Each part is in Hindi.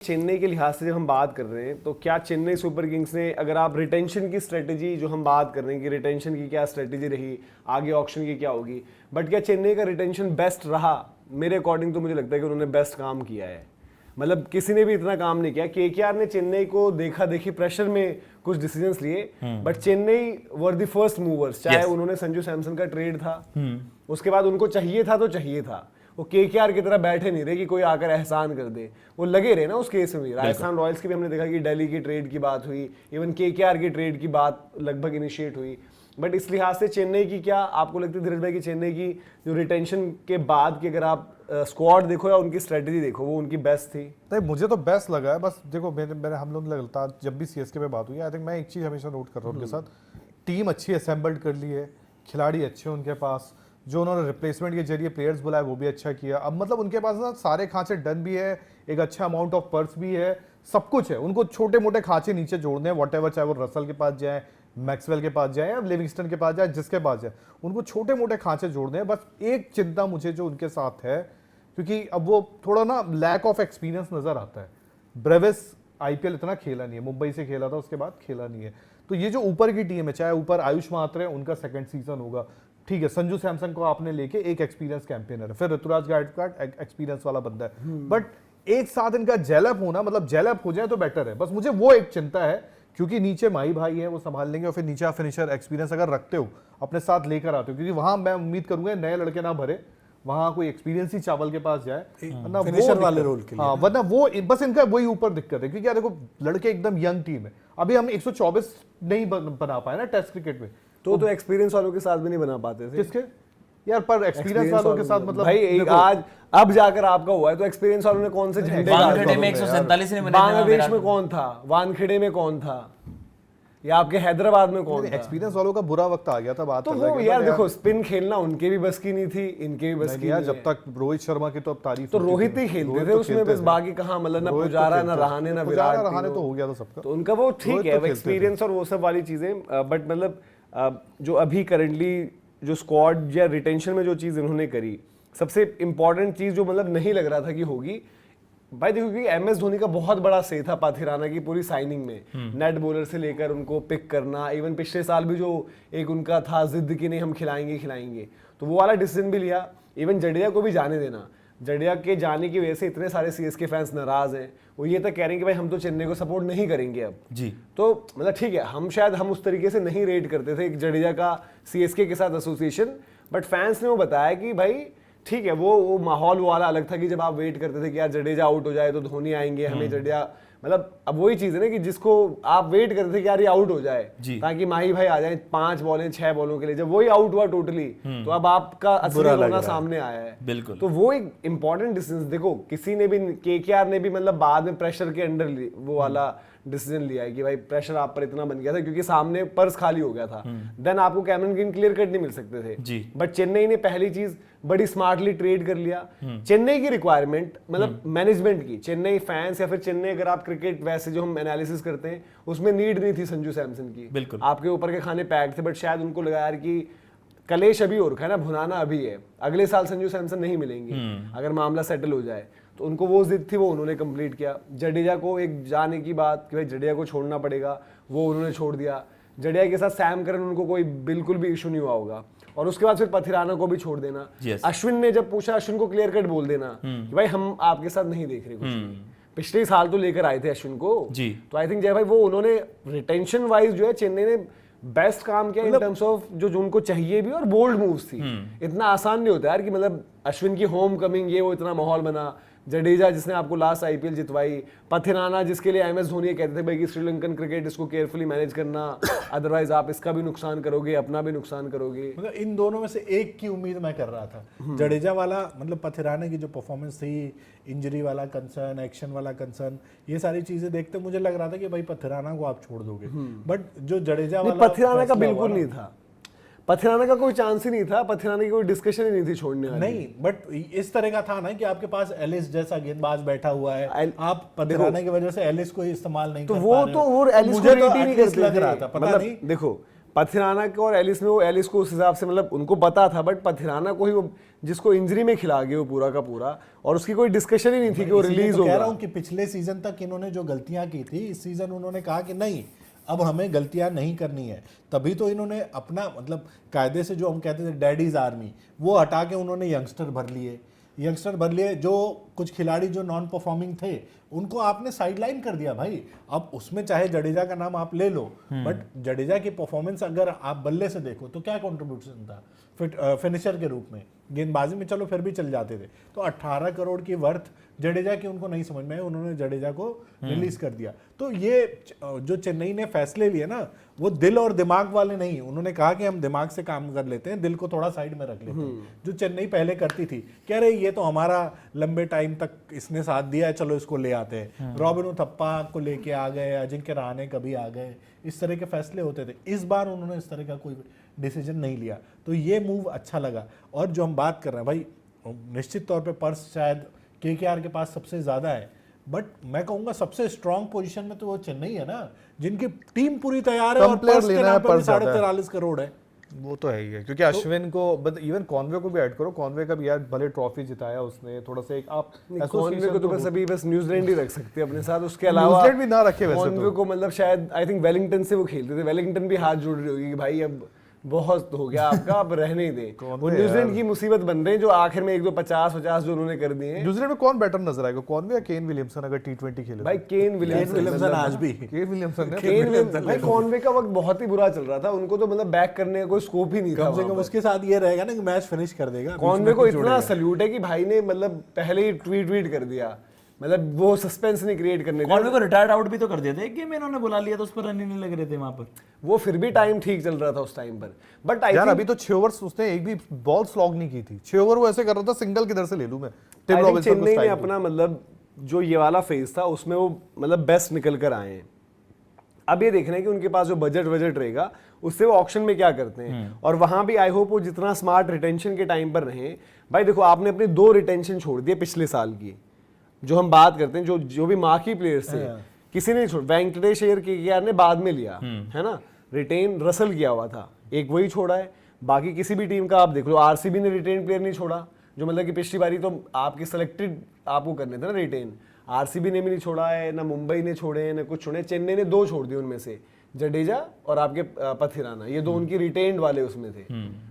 चेन्नई के लिहाज से जब हम बात कर रहे हैं तो क्या चेन्नई सुपर किंग्स ने, अगर आप रिटेंशन की स्ट्रेटेजी जो हम बात कर रहे हैं कि रिटेंशन की क्या स्ट्रेटेजी रही, आगे ऑक्शन की क्या होगी, बट क्या चेन्नई का रिटेंशन बेस्ट रहा? मेरे अकॉर्डिंग तो मुझे लगता है कि उन्होंने बेस्ट काम किया है। मतलब किसी ने भी इतना काम नहीं किया। केकेआर ने चेन्नई को देखा देखी प्रेशर में कुछ डिसीजंस लिए, but Chennai were the first movers. चाहे उन्होंने संजू सैमसन का ट्रेड था, उसके बाद उनको चाहिए था तो चाहिए था, वो केकेआर की तरह बैठे नहीं रहे कि कोई आकर एहसान कर दे, वो लगे रहे ना उस केस में भी। राजस्थान रॉयल्स की भी हमने देखा कि दिल्ली की ट्रेड की बात हुई, इवन केकेआर की ट्रेड की बात लगभग इनिशिएट हुई। बट इस लिहाज से चेन्नई की क्या आपको लगती है धीरज भाई कि चेन्नई की जो रिटेंशन के बाद की अगर आप स्क्वाड देखो या उनकी स्ट्रेटेजी देखो, वो उनकी बेस्ट थी? नहीं, मुझे तो बेस्ट लगा है। बस देखो मेरे हम लोग लगता जब भी सीएसके पे बात हुई, आई थिंक मैं एक चीज़ हमेशा नोट कर रहा हूँ उनके साथ, टीम अच्छी असेंबल्ड कर ली है, खिलाड़ी अच्छे उनके पास, जो उन्होंने रिप्लेसमेंट के जरिए प्लेयर्स बुलाए वो भी अच्छा किया। अब मतलब उनके पास ना सारे खांचे डन भी है, एक अच्छा अमाउंट ऑफ पर्स भी है, सब कुछ है। उनको छोटे मोटे खांचे नीचे जोड़ने हैं, व्हाटएवर, चाहे वो रसल के पास जाए, मैक्सवेल के पास जाए या लिविंगस्टन के पास जाए, जिसके पास जाए, उनको छोटे मोटे खांचे जोड़ने हैं। बस एक चिंता मुझे जो उनके साथ है, क्योंकि अब वो थोड़ा ना लैक ऑफ एक्सपीरियंस नजर आता है। ब्रेविस आईपीएल इतना खेला नहीं है, मुंबई से खेला था, उसके बाद खेला नहीं है। तो ये जो ऊपर की टीम है, चाहे ऊपर आयुष मात्रे, उनका सेकंड सीजन होगा, ठीक है। संजू सैमसन को आपने लेके एक एक्सपीरियंस कैंपेनर है, फिर ऋतुराज गायकवाड़ एक्सपीरियंस वाला बंदा है, बट एक साथ इनका जेलअप होना, मतलब जेलअप हो जाए तो बेटर है। बस मुझे वो एक चिंता है, क्योंकि नीचे माही भाई है, वो संभाल लेंगे, और फिर नीचे आप फिनिशर एक्सपीरियंस अगर रखते हो, अपने साथ लेकर आते हो, क्योंकि वहां मैं उम्मीद करूंगा नए लड़के ना भरे, वहां कोई एक्सपीरियंस ही चावल के पास जाए, वरना फिनिशर वाले रोल के लिए। हाँ, वरना वो बस इनका वही ऊपर दिक्कत है। क्योंकि यार देखो, लड़के एकदम यंग टीम है, अभी हम 124 नहीं बना पाए ना टेस्ट क्रिकेट में, तो एक्सपीरियंस वालों के साथ भी नहीं बना पाते थे। किसके यार, पर एक्सपीरियंस वालों के साथ मतलब भाई एक आज अब जाकर आपका हुआ है, तो एक्सपीरियंस वालों ने कौन से झंडे वानखेड़े में 147 ने बांग्लादेश में कौन था, वानखेड़े में कौन था, या आपके हैदराबाद में कौन था? एक्सपीरियंस वालों का बुरा वक्त आ गया था। बात तो वो यार देखो, स्पिन खेलना उनके भी बस की नहीं थी, इनके भी बस की नहीं। जब तक रोहित शर्मा की तो अब तारीफ, तो रोहित ही खेलते थे उसमें, बस बाकी कहाँ, मतलब ना पुजारा, ना रहाणे, ना विराट, रहाणे तो हो गया था सबका, तो उनका वो ठीक है एक्सपीरियंस और वो सब वाली चीजें। बट मतलब जो अभी करंटली जो स्क्वाड या रिटेंशन में जो चीज इन्होंने करी, सबसे इंपॉर्टेंट चीज जो मतलब नहीं लग रहा था कि होगी, भाई देखो कि एमएस धोनी का बहुत बड़ा से था पाथिराना की पूरी साइनिंग में, नेट बॉलर से लेकर उनको पिक करना। इवन पिछले साल भी जो एक उनका था जिद कि नहीं हम खिलाएंगे, तो वो वाला डिसीजन भी लिया। इवन जडेजा को भी जाने देना, जडेजा के जाने की वजह से इतने सारे सीएसके फैंस नाराज हैं, वो ये तक कह रहे हैं कि भाई हम तो चेन्नई को सपोर्ट नहीं करेंगे अब जी। तो मतलब ठीक है, हम उस तरीके से नहीं रेट करते थे जडेजा का सीएसके के साथ एसोसिएशन, बट फैंस ने वो बताया कि भाई ठीक है, वो माहौल वाला अलग था कि जब आप वेट करते थे कि यार जडेजा आउट हो जाए तो धोनी आएंगे, हमें जडेजा, मतलब अब वही चीज है ना कि जिसको आप वेट करते थे कि यार ये आउट हो जाए ताकि माही भाई आ जाए 5 बॉलें 6 बॉलों के लिए, जब वही आउट हुआ टोटली, तो अब आपका असली होना सामने आया है। बिल्कुल। तो वो एक इंपॉर्टेंट डिसीजन, देखो किसी ने भी, केकेआर ने भी मतलब बाद में प्रेशर के अंडर वो वाला डिसीजन लिया है कि भाई प्रेशर आप पर इतना बन गया था क्योंकि सामने पर्स खाली हो गया था, देन आपको कैमरन ग्रीन क्लियर कट नहीं मिल सकते थे जी। बट चेन्नई ने पहली चीज बड़ी स्मार्टली ट्रेड कर लिया। चेन्नई की रिक्वायरमेंट, मतलब मैनेजमेंट की, चेन्नई फैंस या फिर चेन्नई, अगर आप क्रिकेट वैसे जो हम एनालिसिस करते हैं उसमें नीड नहीं थी संजू सैमसन की, बिल्कुल आपके ऊपर के खाने पैक थे, बट शायद उनको लगा यार कि कलेश अभी और है ना, भुनाना अभी है, अगले साल संजू सैमसन नहीं मिलेंगे अगर मामला सेटल हो जाए, तो उनको वो जिद थी, वो उन्होंने कंप्लीट किया। जडेजा को एक जाने की बात कि भाई जडेजा को छोड़ना पड़ेगा, वो उन्होंने छोड़ दिया। जडेजा के साथ सैम करन उनको कोई बिल्कुल भी इशू नहीं हुआ होगा, और उसके बाद फिर पथिराना को भी छोड़ देना। अश्विन ने जब पूछा, अश्विन को क्लियर कट बोल देना कि भाई हम आपके साथ नहीं देख रहे कुछ भी। पिछले साल तो लेकर आए थे अश्विन को जी। तो आई थिंक जय भाई वो उन्होंने रिटेंशन वाइज जो है चेन्नई ने बेस्ट काम किया इन टर्म्स ऑफ जो उनको चाहिए भी, और बोल्ड मूव्स थी। इतना आसान नहीं होता यार कि मतलब अश्विन की होम कमिंग, ये वो इतना माहौल बना, जडेजा जिसने आपको लास्ट आईपीएल जितवाई, पथिराना जिसके लिए एमएस धोनी कहते थे भाई कि श्रीलंकन क्रिकेट इसको केयरफुली मैनेज करना, अदरवाइज आप इसका भी नुकसान करोगे, अपना भी नुकसान करोगे। मतलब इन दोनों में से एक की उम्मीद मैं कर रहा था। जडेजा वाला मतलब पथिराना की जो परफॉर्मेंस थी, इंजरी वाला कंसर्न, एक्शन वाला कंसर्न, ये सारी चीजें देखते मुझे लग रहा था कि भाई पथिराना को आप छोड़ दोगे, बट जो जडेजा वाला पथिराना का बिल्कुल नहीं था, पथिराना का कोई चांस ही नहीं था, पथिराना की कोई डिस्कशन ही नहीं थी छोड़ने वाली। नहीं, बट इस तरह का था ना कि आपके पास एलिस जैसा गेंदबाज बैठा हुआ है, आप पथिराना की वजह से एलिस को इस्तेमाल नहीं तो कर वो पा रहे तो हो। वो एलिस को मुझे तो रेट ही नहीं एटलीस्ट करते लग रहा था, पता मतलब नहीं। देखो पथिराना को और एलिस में, वो एलिस को उस हिसाब से मतलब उनको पता था, बट पथिराना को ही वो जिसको इंजरी में खिला गया वो पूरा का पूरा, और उसकी कोई डिस्कशन ही नहीं थी कि वो इसीलिए रिलीज तो कह रहा होगा। हूँ कि पिछले सीजन तक इन्होंने जो गलतियां की थी, इस सीजन उन्होंने कहा कि नहीं, अब हमें गलतियां नहीं करनी है। तभी तो इन्होंने अपना मतलब कायदे से जो हम कहते थे डैडीज आर्मी, वो हटा के उन्होंने यंगस्टर भर लिए। जो कुछ खिलाड़ी जो नॉन परफॉर्मिंग थे उनको आपने साइडलाइन कर दिया भाई। अब उसमें चाहे जडेजा का नाम आप ले लो, बट जडेजा की परफॉर्मेंस अगर आप बल्ले से देखो तो क्या कंट्रीब्यूशन था फिनिशर के रूप में, गेंदबाजी में चलो फिर भी चल जाते थे। तो 18 करोड़ की वर्थ जडेजा की उनको नहीं समझ में आई, उन्होंने जडेजा को रिलीज कर दिया। तो ये जो चेन्नई ने फैसले लिए ना, वो दिल और दिमाग वाले नहीं। उन्होंने कहा कि हम दिमाग से काम कर लेते हैं, दिल को थोड़ा साइड में रख लेते हैं, जो चेन्नई पहले करती थी। कह रहे ये तो हमारा लंबे टाइम तक इसने साथ दिया है, चलो इसको ले आते हैं। रॉबिन उथप्पा को लेके आ गए, अजिंक्य रहाणे कभी आ गए, इस तरह के फैसले होते थे। इस बार उन्होंने इस तरह का कोई डिसीजन नहीं लिया, तो ये मूव अच्छा लगा। और जो हम बात कर रहे हैं भाई, निश्चित तौर पे पर्स शायद केकेआर के पास सबसे ज्यादा है, बट मैं कहूंगा सबसे स्ट्रांग पोजीशन में तो वो चेन्नई है ना, जिनकी टीम पूरी तैयार है कम और player पर्स के लेना है, नाम पे भी पर्स ज्यादा है। 43.5 करोड़ है। वो तो है ही है, क्योंकि अश्विन को बट इवन कॉनवे को भी ऐड करो। कॉनवे का भी यार भले ट्रॉफी जिताया उसने, थोड़ा सा एक आप कॉनवे को तो बस अभी बस न्यूजीलैंड ही रख सकते हैं अपने साथ, उसके अलावा न्यूजीलैंड भी ना रखे वैसे कॉनवे तो। को मतलब शायद आई थिंक वेलिंगटन से वो खेलते थे, वेलिंगटन भी हाथ जोड़ रही होगी कि भाई अब बहुत हो गया आपका, अब रहने ही दे। वो न्यूजीलैंड की मुसीबत बन रहे हैं जो आखिर में 1-2 50 जो उन्होंने कर दिए हैं। न्यूजीलैंड में कौन बेटर नजर आएगा, कॉनवे या केन विलियमसन अगर टी20 खेले? भाई केन विलियमसन आज भी केन विलियमसन ने केन विलियमसन भाई कॉनवे का वक्त बहुत ही बुरा चल रहा था, उनको तो मतलब बैक करने का कोई स्कोप ही नहीं था कम से वहाँ कम पर। उसके साथ ये रहेगा ना कि मैच फिनिश कर देगा। कॉनवे को इतना सल्यूट है कि भाई ने मतलब पहले ही ट्वीट कर दिया, मतलब वो सस्पेंस नहीं क्रिएट करने दिया। कॉनवे को रिटायर्ड आउट भी तो कर दिया था, एक गेम इन्होंने बुला लिया तो उस पर रन ही नहीं लग रहे थे वहां पर। वो फिर भी टाइम ठीक चल रहा था उस टाइम पर, बट आई यार थिंक अभी तो 6 ओवर्स उसने एक भी बॉल स्लॉग नहीं की थी। 6 ओवर वो ऐसे कर रहा था, सिंगल किधर से ले लूं मैं। Team I think Robinson Chennai ने अपना मतलब जो ये वाला फेज था उसमें वो मतलब बेस्ट निकल कर आए हैं। अब ये देखना है कि उनके पास जो बजट रहेगा उससे वो ऑक्शन में क्या करते हैं, और वहां भी आई होप वो जितना स्मार्ट रिटेंशन के टाइम पर रहे। भाई देखो आपने अपने 2 रिटेंशन छोड़ दिए पिछले साल की, जो हम बात करते हैं जो भी मार्की प्लेयर्स थे, किसी ने नहीं छोड़ा। वेंकटेश अय्यर केकेआर ने बाद में लिया है ना, रिटेन रसल किया हुआ था, एक वही छोड़ा है। बाकी किसी भी टीम का आप देख लो, आरसीबी ने रिटेन प्लेयर नहीं छोड़ा, जो मतलब कि पिछली बारी तो आपके सिलेक्टेड आपको करने थे ना रिटेन, आरसीबी ने भी नहीं छोड़ा है, ना मुंबई ने छोड़े हैं, ना कुछ छोड़े। चेन्नई ने 2 छोड़ दिए, उनमें से जडेजा और आपके पथिराना, ये 2 उनकी रिटेन्ड वाले उसमें थे।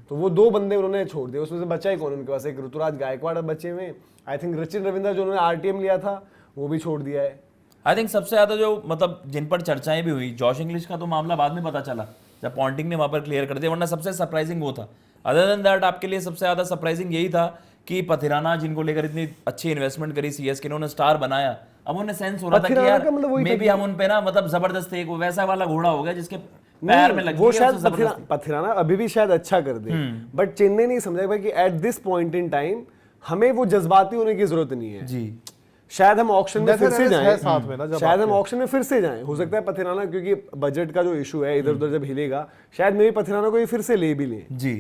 तो वो 2 बंदे उन्होंने छोड़ दिए, उसमें से बचा ही कौन उनके पास? एक ऋतुराज गायकवाड़ बचे हुए, आई थिंक रचिन रविंद्र जो उन्होंने आरटीएम लिया था वो भी छोड़ दिया है। आई थिंक सबसे ज्यादा जो मतलब जिन पर चर्चाएं भी हुई, जॉश इंग्लिश का तो मामला बाद में पता चला जब पॉन्टिंग ने वहां पर क्लियर कर दिया, वरना सबसे सरप्राइजिंग वो था। अदर देन दैट आपके लिए सबसे ज्यादा सरप्राइजिंग यही था कि पथिराना जिनको लेकर इतनी अच्छी इन्वेस्टमेंट करी सीएसके ने, उन्होंने स्टार बनाया। अब उन्हें सेंस हो रहा था कि पथिराना यार का मतलब वही मे था बी हम उन पे ना मतलब जबरदस्त एक वैसा वाला घोड़ा हो गया जिसके पैर में लग वो गई, शायद उससे जबरदस्ती। पथिराना अभी भी शायद अच्छा कर दे, बट चेन्नई नहीं समझा भाई कि at this point in time हमें वो जज्बाती होने की जरूरत नहीं है। जी शायद हम ऑक्शन में फिर से जाएं, साथ में ना जब शायद हम ऑक्शन में फिर से जाएं, हो सकता है पथिराना, क्योंकि बजट का जो इशू है इधर उधर जब हिलेगा, शायद मेरे पथिराना को ये फिर से ले भी लें जी,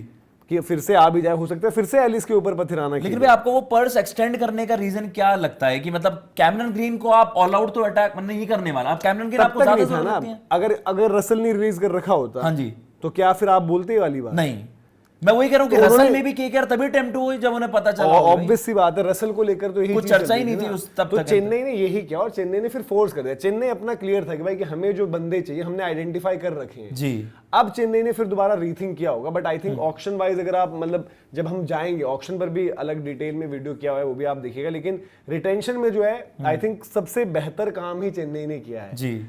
कि फिर से आ भी जाए, हो सकता है फिर से एलिस के ऊपर पथिराना लेकिन खेले। भाई आपको वो पर्स एक्सटेंड करने का रीजन क्या लगता है कि मतलब कैमरन ग्रीन को आप ऑल आउट तो अटैक नहीं करने वाला, आप कैमरन ग्रीन तब आपको तक ज्यादा नहीं था जरूरत ना, नहीं है। अगर रसल ने रिलीज कर रखा होता हाँ जी, तो क्या फिर आप बोलते ही वाली बात? नहीं मैं वही कह रहा हूँ कि तो रसल उन्होंने- में भी केकेआर तभी टेम्प्ट हुई जब उन्हें पता चला होगा भाई। ऑब्वियस सी बात है, रसल को लेकर तो यही कुछ चीज चर्चा चल ही रही नहीं ना। थी उस तब तो तक। चेन्नई ने यही किया और चेन्नई ने फिर फोर्स कर दिया। चेन्नई अपना क्लियर था कि भाई कि हमें जो बंदे चाहिए हमने आइडेंटिफाई कर रखे हैं जी। अब चेन्नई ने फिर दोबारा रीथिंक किया होगा, but I think auction wise अगर आप मतलब जब हम जाएंगे ऑक्शन पर भी अलग डिटेल में वीडियो किया हुआ है, वो भी आप देखिएगा। लेकिन रिटेंशन में जो है आई थिंक सबसे बेहतर काम ही चेन्नई ने किया है। जी